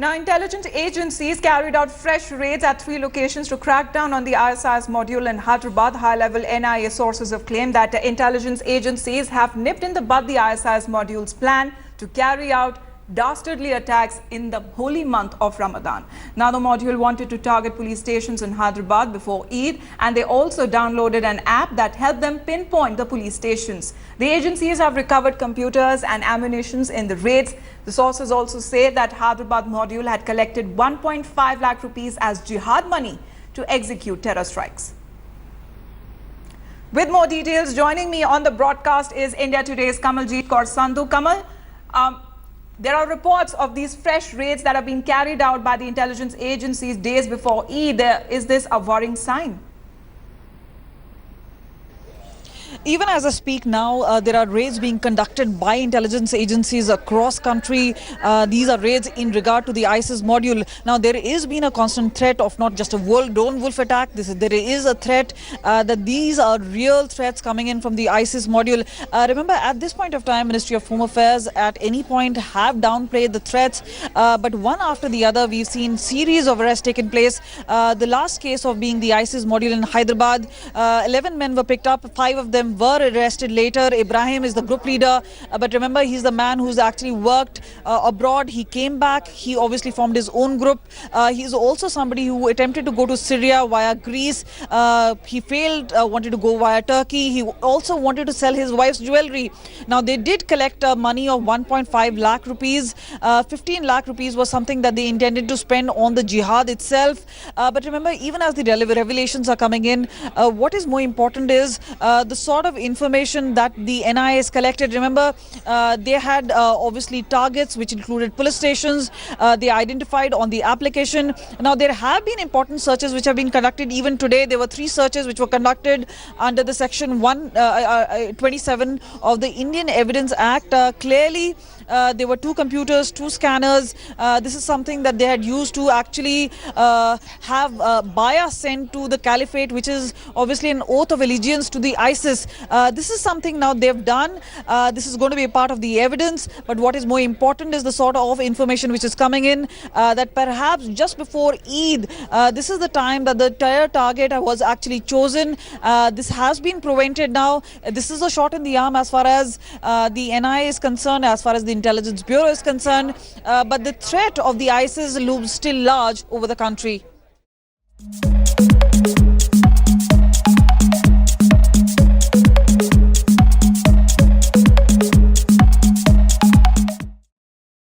Now, intelligence agencies carried out fresh raids at 3 locations to crack down on the ISIS module in Hyderabad. High-level NIA sources have claimed that intelligence agencies have nipped in the bud the ISIS module's plan to carry out dastardly attacks in the holy month of Ramadan. Now, the module wanted to target police stations in Hyderabad before Eid, and they also downloaded an app that helped them pinpoint the police stations. The agencies have recovered computers and ammunitions in the raids. The sources also say that Hyderabad module had collected 1.5 lakh rupees as jihad money to execute terror strikes. With more details, joining me on the broadcast is India Today's Kamaljeet Kaur Sandhu. Kamal, there are reports of these fresh raids that have been carried out by the intelligence agencies days before Eid. Is this a worrying sign? Even as I speak now, there are raids being conducted by intelligence agencies across country. These are raids in regard to the ISIS module. Now, there is been a constant threat of not just a lone wolf attack. There is a threat that these are real threats coming in from the ISIS module. Remember, at this point of time, Ministry of Home Affairs at any point have downplayed the threats. But one after the other, we've seen series of arrests taken place. The last case of being the ISIS module in Hyderabad, 11 men were picked up, 5 of them were arrested later. Ibrahim is the group leader, but remember, he's the man who's actually worked abroad. He came back. He obviously formed his own group. He's also somebody who attempted to go to Syria via Greece. He failed, wanted to go via Turkey. He also wanted to sell his wife's jewelry. Now, they did collect money of 1.5 lakh rupees. 15 lakh rupees was something that they intended to spend on the jihad itself. But remember, even as the revelations are coming in, what is more important is the sort of information that the NIA has collected. Remember, they had obviously targets which included police stations. They identified on the application. Now, there have been important searches which have been conducted even today. There were 3 searches which were conducted under the section 127 of the Indian Evidence Act. Clearly, there were 2 computers, 2 scanners. This is something that they had used to actually have bias sent to the caliphate, which is obviously an oath of allegiance to the ISIS. This is something now they've done. This is going to be a part of the evidence. But what is more important is the sort of information which is coming in that perhaps just before Eid, this is the time that the terror target was actually chosen. This has been prevented now. This is a shot in the arm as far as the NIA is concerned, as far as the Intelligence Bureau is concerned. But the threat of the ISIS looms still large over the country.